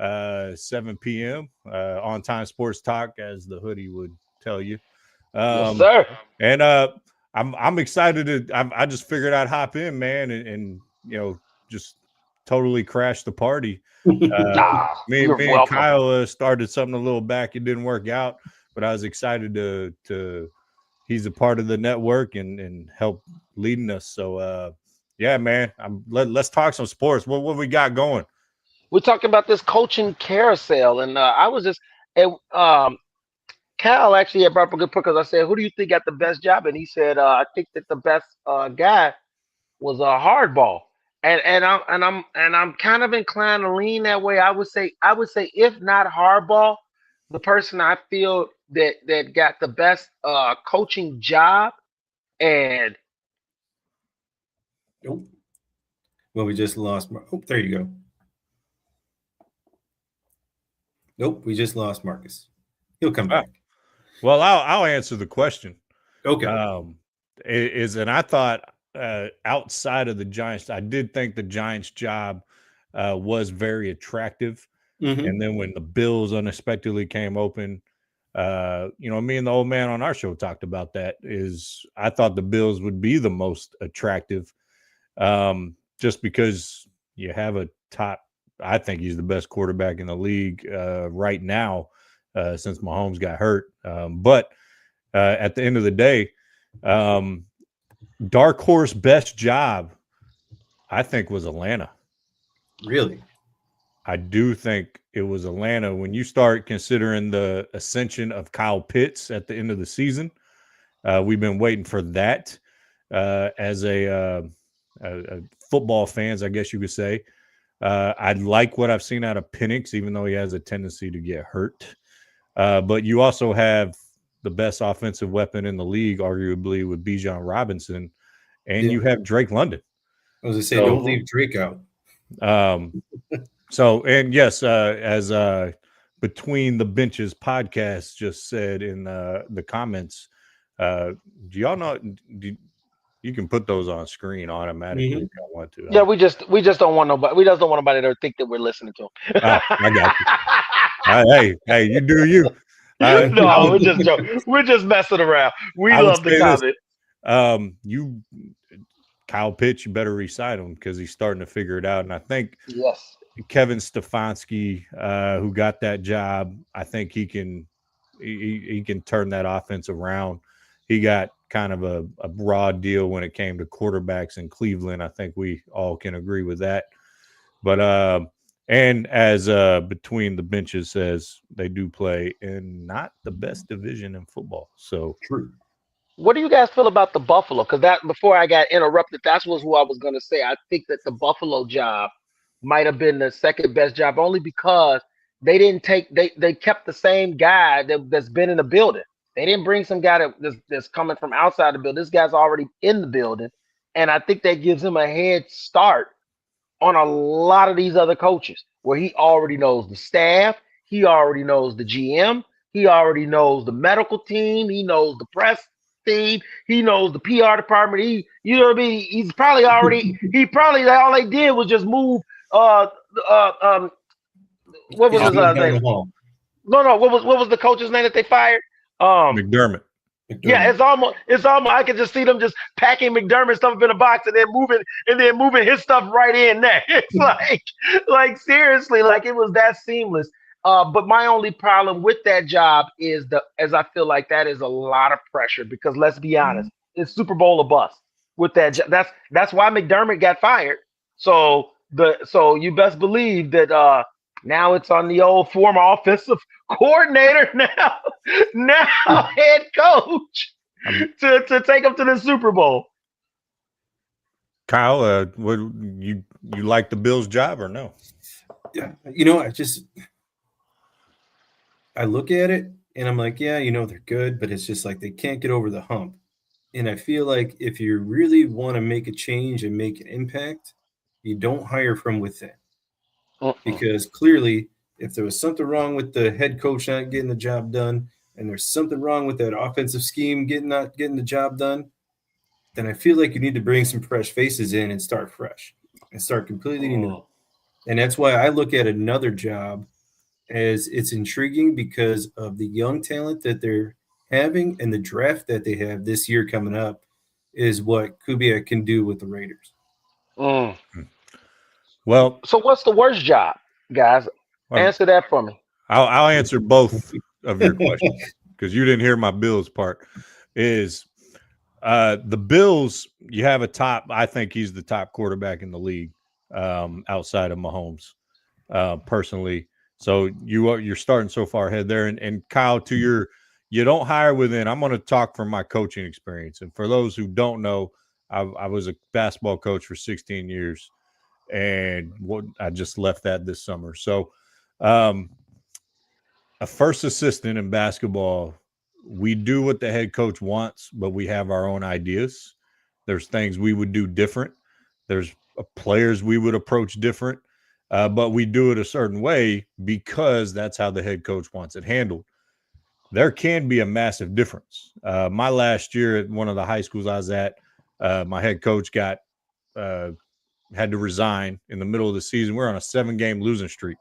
7 p.m. On Time Sports Talk, as the hoodie would tell you. Yes, sir. And I'm excited I just figured I'd hop in, man, and just totally crash the party. Me and Kyle started something a little back. It didn't work out, but I was excited to he's a part of the network and help leading us. So yeah, man, let's talk some sports. What we got going? We're talking about this coaching carousel, and I was just Cal actually had brought up a good point, because I said, who do you think got the best job? And he said, I think that the best guy was a hardball. And I'm kind of inclined to lean that way. I would say if not hardball, the person I feel that got the best coaching job. And Nope. Well, we just lost. Oh, there you go. Nope, we just lost Marcus. He'll come back. Well, I'll answer the question. Okay. And I thought outside of the Giants, I did think the Giants' job was very attractive. Mm-hmm. And then when the Bills unexpectedly came open, me and the old man on our show talked about that. I thought the Bills would be the most attractive, just because you have a top. I think he's the best quarterback in the league right now. Since Mahomes got hurt. But at the end of the day, dark horse best job, I think, was Atlanta. Really? I do think it was Atlanta. When you start considering the ascension of Kyle Pitts at the end of the season, We've been waiting for that as a football fans, I guess you could say. I like what I've seen out of Penix, even though he has a tendency to get hurt. But you also have the best offensive weapon in the league, arguably, with Bijan Robinson, and you have Drake London. I was going to say, don't leave Drake out. And yes, as Between the Benches podcast just said in the comments, do y'all know? You can put those on screen automatically if you don't want to. Yeah, we just don't want nobody. We just don't want nobody to think that we're listening to them. I got you. Hey, you do you. No, we're just joking. We're just messing around. We love the comment. Kyle Pitts, you better re-sign him because he's starting to figure it out. And I think Kevin Stefanski, who got that job, I think he can turn that offense around. He got kind of a raw deal when it came to quarterbacks in Cleveland. I think we all can agree with that. But and as Between the Benches says, they do play in not the best division in football. So true. What do you guys feel about the Buffalo? Because that before I got interrupted, that was who I was going to say. I think that the Buffalo job might have been the second best job, only because they didn't they kept the same guy that's been in the building. They didn't bring some guy that's coming from outside the building. This guy's already in the building, and I think that gives him a head start on a lot of these other coaches, where he already knows the staff, he already knows the GM, he already knows the medical team, he knows the press team, he knows the PR department. You know what I mean? He's probably already. All they did was just move. What was his name? No. What was the coach's name that they fired? McDermott. Yeah, it's almost. I could just see them just packing McDermott stuff up in a box and then moving his stuff right in there. It's like seriously, like it was that seamless. But my only problem with that job is as I feel like that is a lot of pressure, because let's be honest, it's Super Bowl or bust with that job. That's why McDermott got fired. So you best believe that now it's on the old former offensive coordinator now head coach to take them to the Super Bowl. Kyle, what you like the Bills' job or no? Yeah, I look at it and I'm like, yeah, they're good, but it's just like they can't get over the hump. And I feel like if you really want to make a change and make an impact, you don't hire from within. Because clearly, if there was something wrong with the head coach not getting the job done, and there's something wrong with that offensive scheme not getting the job done, then I feel like you need to bring some fresh faces in and start fresh and start completely new. And that's why I look at another job as it's intriguing, because of the young talent that they're having and the draft that they have this year coming up is what Kubiak can do with the Raiders. Well, so what's the worst job, guys? Answer that for me. I'll answer both of your questions because you didn't hear my Bills part. Is the Bills, you have I think he's the top quarterback in the league outside of Mahomes, personally. So you're starting so far ahead there. And Kyle, you don't hire within. I'm going to talk from my coaching experience. And for those who don't know, I was a basketball coach for 16 years. And I just left that this summer. So a first assistant in basketball, we do what the head coach wants, but we have our own ideas. There's things we would do different. There's players we would approach different, but we do it a certain way because that's how the head coach wants it handled. There can be a massive difference. My last year at one of the high schools I was at, my head coach had to resign in the middle of the season. We're on a 7-game losing streak.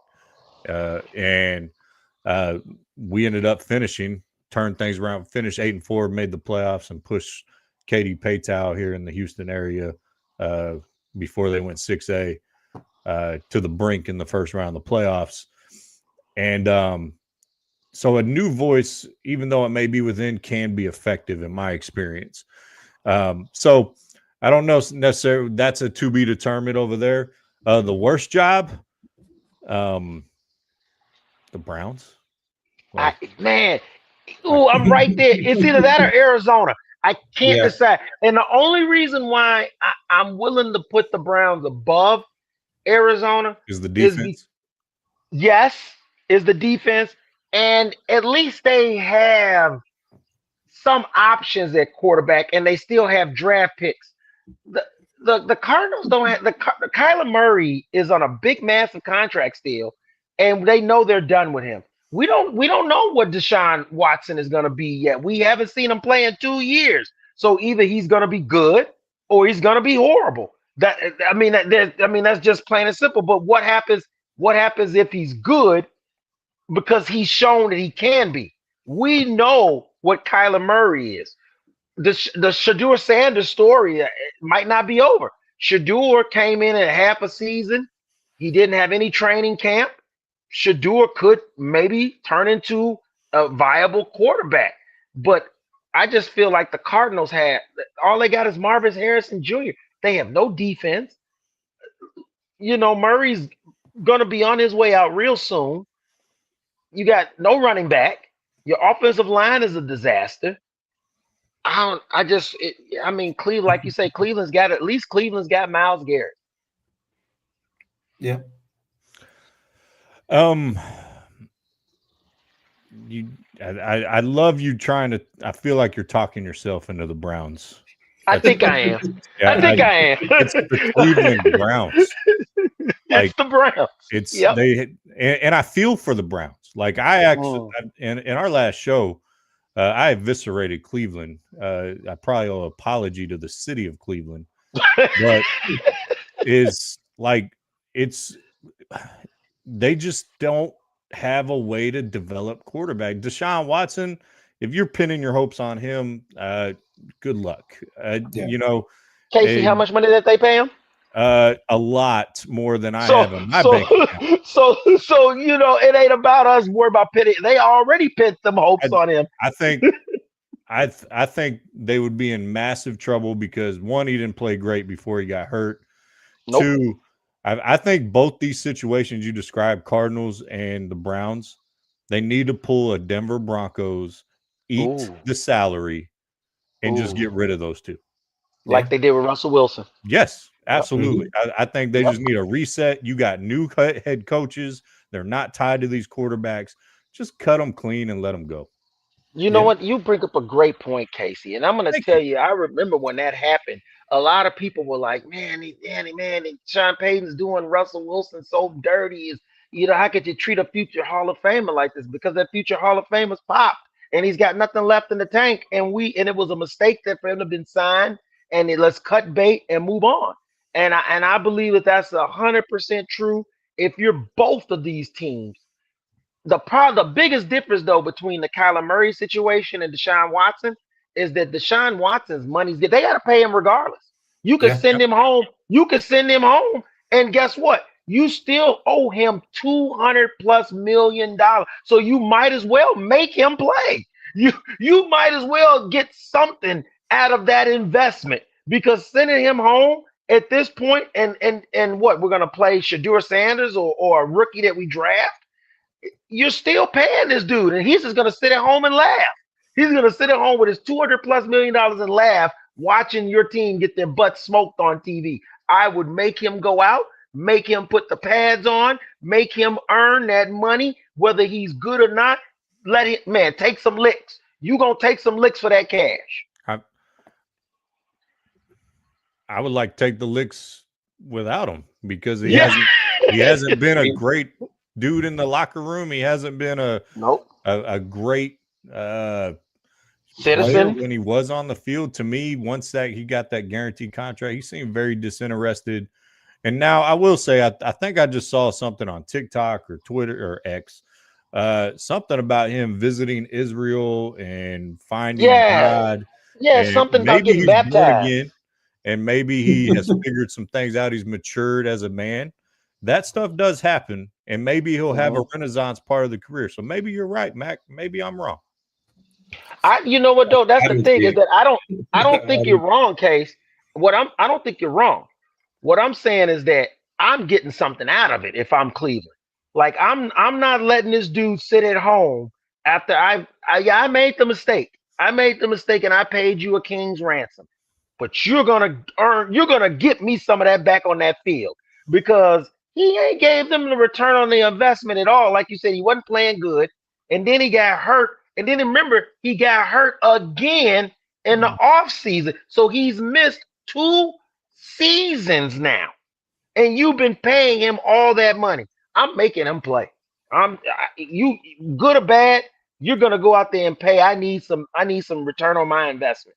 And we ended up turned things around, finished 8-4, made the playoffs, and pushed Katie Paytow here in the Houston area before they went 6A to the brink in the first round of the playoffs. And so a new voice, even though it may be within, can be effective in my experience. So I don't know necessarily, that's a to be determined over there. The worst job, the Browns. I'm right there. It's either that or Arizona. I can't decide. And the only reason why I'm willing to put the Browns above Arizona Is the defense? Yes, is the defense, and at least they have some options at quarterback, and they still have draft picks. The the Cardinals don't have Kyler Murray is on a big, massive contract still, and they know they're done with him. We don't know what Deshaun Watson is going to be yet. We haven't seen him play in 2 years, so either he's going to be good or he's going to be horrible. That's just plain and simple. But what happens? What happens if he's good? Because he's shown that he can be. We know what Kyler Murray is. The Shedeur Sanders story might not be over. Shedeur came in at half a season. He didn't have any training camp. Shedeur could maybe turn into a viable quarterback. But I just feel like the Cardinals had all they got is Marvin Harrison Jr. They have no defense. Murray's going to be on his way out real soon. You got no running back. Your offensive line is a disaster. Cleveland, like you say, Cleveland's got Myles Garrett. Yeah. I love you trying to. I feel like you're talking yourself into the Browns. I think I am. Yeah, I think I am. It's the Cleveland Browns. It's the Browns. It's and I feel for the Browns. Like I actually in our last show, I eviscerated Cleveland. I probably owe an apology to the city of Cleveland, but they just don't have a way to develop quarterback. Deshaun Watson, if you're pinning your hopes on him, good luck. Casey, how much money did they pay him? A lot more than I have in my bank account. So it ain't about us worried about pitting. They already pinned them hopes on him. I think they would be in massive trouble because one, he didn't play great before he got hurt. Nope. Two, I think both these situations you described, Cardinals and the Browns, they need to pull a Denver Broncos, eat the salary, and just get rid of those two. Like they did with Russell Wilson. Yes, absolutely. I think they just need a reset. You got new head coaches. They're not tied to these quarterbacks. Just cut them clean and let them go. You know what? You bring up a great point, Casey. And I'm going to tell you, I remember when that happened, a lot of people were like, man, Sean Payton's doing Russell Wilson so dirty. How could you treat a future Hall of Famer like this? Because that future Hall of Famer's popped and he's got nothing left in the tank. And it was a mistake that for him to have been signed. And let's cut bait and move on. And I believe that's 100% true. If you're both of these teams, the biggest difference though between the Kyler Murray situation and Deshaun Watson is that Deshaun Watson's money's good. They got to pay him regardless. You can send him home. You can send him home, and guess what? You still owe him $200+ million. So you might as well make him play. You might as well get something out of that investment, because sending him home at this point and what we're gonna play Shedeur Sanders or a rookie that we draft, you're still paying this dude, and he's just gonna sit at home and laugh. He's gonna sit at home with his $200+ million and laugh, watching your team get their butts smoked on TV. I would make him go out, make him put the pads on, make him earn that money, whether he's good or not. Let him, take some licks. You gonna take some licks for that cash. I would like to take the licks without him, because he hasn't been a great dude in the locker room. He hasn't been a great citizen when he was on the field. To me, once he got that guaranteed contract, he seemed very disinterested. And now I will say, I think I just saw something on TikTok or Twitter or X, something about him visiting Israel and finding God. Yeah, something about getting baptized. Again, and maybe he has figured some things out. He's matured as a man. That stuff does happen, and maybe he'll have a renaissance part of the career. So maybe you're right, Mac. Maybe I'm wrong. You know what though? That's the thing, is that I don't think you're wrong, Case. I don't think you're wrong. What I'm saying is that I'm getting something out of it if I'm Cleveland. Like I'm not letting this dude sit at home after I made the mistake. I made the mistake and I paid you a king's ransom. But you're gonna get me some of that back on that field because he ain't gave them the return on the investment at all. Like you said, he wasn't playing good, and then he got hurt, and then remember he got hurt again in the off season, so he's missed 2 seasons now, and you've been paying him all that money. I'm making him play. You good or bad, you're gonna go out there and pay. I need some return on my investment.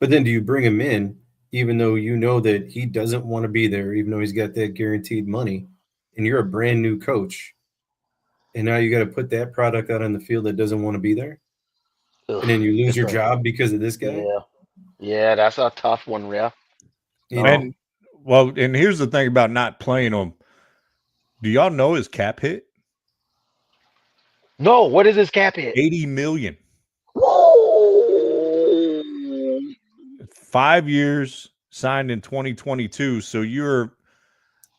But then do you bring him in, even though you know that he doesn't want to be there, even though he's got that guaranteed money, and you're a brand new coach, and now you got to put that product out on the field that doesn't want to be there? Ugh, and then you lose your job because of this guy? Yeah, that's a tough one, Ref. And here's the thing about not playing him. Do y'all know his cap hit? No, what is his cap hit? $80 million. Whoa! 5 years, signed in 2022. So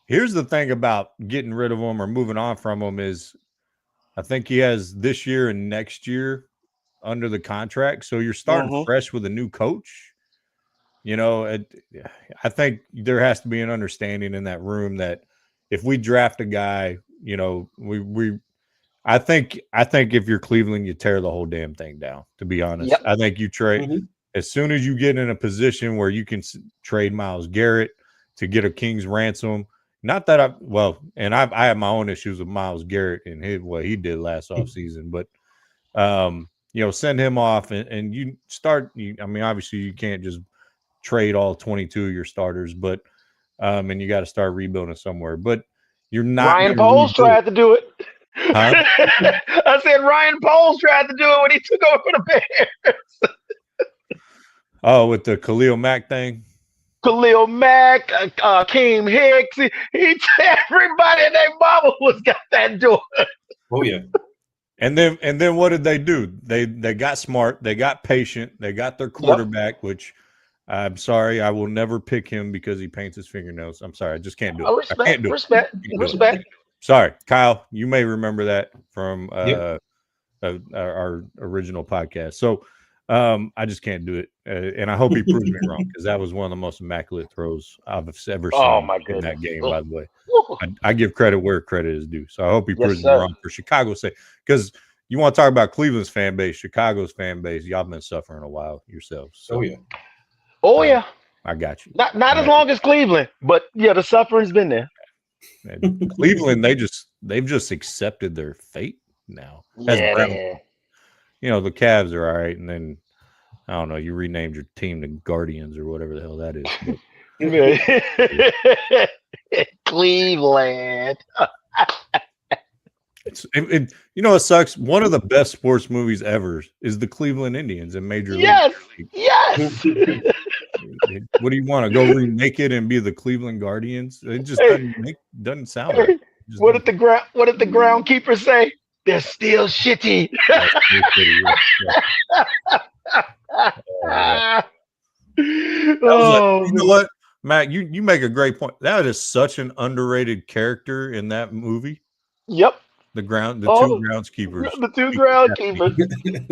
here's the thing about getting rid of him or moving on from him is I think he has this year and next year under the contract. So you're starting fresh with a new coach. You know, I think there has to be an understanding in that room that if we draft a guy, you know, I think if you're Cleveland, you tear the whole damn thing down, to be honest. Yep. I think you trade as soon as you get in a position where you can trade Myles Garrett to get a king's ransom. Not that I have my own issues with Myles Garrett and what he did last offseason, but you know, send him off and you start. I mean, obviously you can't just trade all 22 of your starters, but and you got to start rebuilding somewhere. But you're not. Ryan Poles tried to do it. Huh? I said Ryan Poles tried to do it when he took over the Bears. Oh, with the Khalil Mack thing? Khalil Mack, Keem Hicks, everybody and their mama was got that door. Oh, yeah. And then what did they do? They got smart. They got patient. They got their quarterback, which I'm sorry, I will never pick him because he paints his fingernails. I'm sorry, I just can't do it. Respect. Sorry, Kyle, you may remember that from our original podcast. So I just can't do it, and I hope he proves me wrong because that was one of the most immaculate throws I've ever seen in that game. By the way, I give credit where credit is due. So I hope he proves me wrong for Chicago's sake. Because you want to talk about Cleveland's fan base, Chicago's fan base, y'all been suffering a while yourselves. So, I got you. Not as long as Cleveland, but yeah, the suffering's been there. And Cleveland, they've just accepted their fate now. You know, the Cavs are all right, and then I don't know, you renamed your team the Guardians or whatever the hell that is. Cleveland. You know, it sucks. One of the best sports movies ever is the Cleveland Indians in Major League. Yes. What do you want to go remake it and be the Cleveland Guardians? It just doesn't sound right. What did the groundkeeper say? They're still shitty. You know what, Matt? You make a great point. That is such an underrated character in that movie. Yep. The two groundskeepers. The two groundskeepers.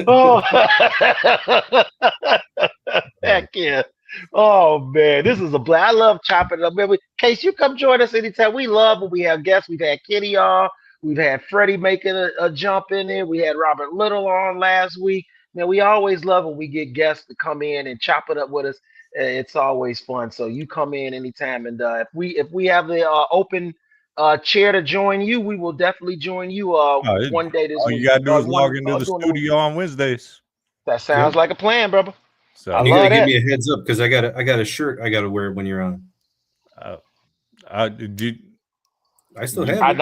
Oh, heck yeah. Oh man, this is a blast. I love chopping it up. Man, Case, you come join us anytime. We love when we have guests. We've had Kitty on. We've had Freddie making a jump in there. We had Robert Little on last week. Man, we always love when we get guests to come in and chop it up with us. It's always fun. So you come in anytime, and if we have the open chair to join you, we will definitely join you one day this week. All you gotta do is log into the studio on Wednesdays. That sounds like a plan, brother. So you gotta give me a heads up because I got a shirt I gotta wear when you're on. I I still have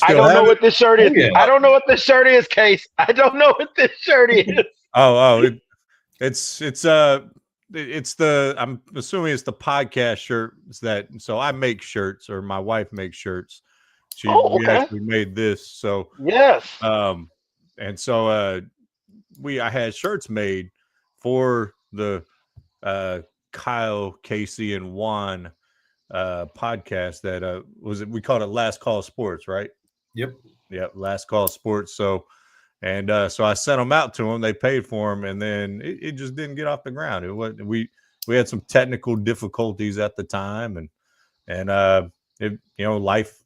don't know what this shirt is. I don't know what this shirt is, Case. I don't know what this shirt is. It's the, I'm assuming it's the podcast shirts so I make shirts, or my wife makes shirts. We actually made this. So yes. And so I had shirts made for the Kyle, Casey, and Juan podcast that we called it Last Call Sports, right? Yep. Last Call Sports. So And so I sent them out to them. They paid for them, and then it just didn't get off the ground. It was we had some technical difficulties at the time, and it, life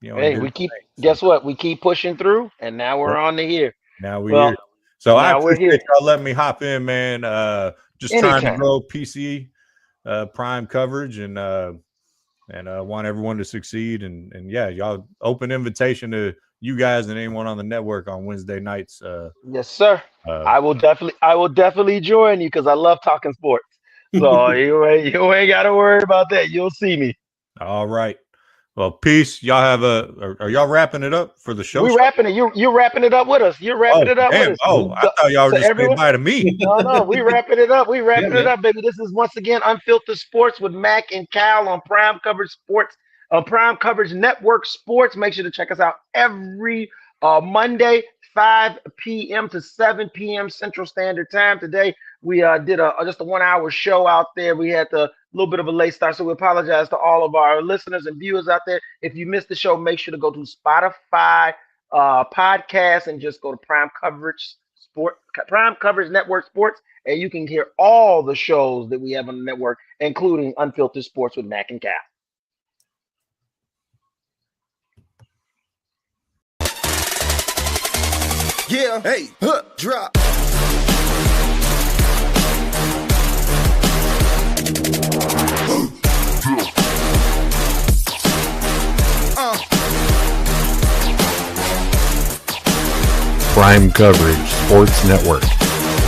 Hey, we keep guess what? We keep pushing through, and now we're on to here. Now we're here. So I appreciate y'all letting me hop in, man. Just Anytime. trying to grow PC Prime coverage, and want everyone to succeed. And yeah, y'all, open invitation to you guys and anyone on the network on Wednesday nights. Yes, sir. I will definitely join you because I love talking sports. So you ain't got to worry about that. You'll see me. All right. Well, peace. Y'all have are y'all wrapping it up for the show? We're wrapping it. You're wrapping it up with us. You're wrapping it up with us. Oh, I thought y'all were just saying bye to me. No, we wrapping it up. We wrapping it up, baby. This is once again Unfiltered Sports with Mac and Cal on Prime Coverage Sports, Prime Coverage Network Sports. Make sure to check us out every Monday, 5 p.m. to 7 p.m. Central Standard Time. Today we did just a 1 hour show out there. We had a little bit of a late start, so we apologize to all of our listeners and viewers out there. If you missed the show, make sure to go to Spotify podcast and just go to Prime Coverage Network Sports, and you can hear all the shows that we have on the network, including Unfiltered Sports with Mac and Cal. Yeah, hey, drop. Prime Coverage Sports Network.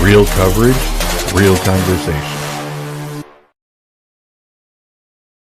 Real coverage, real conversation.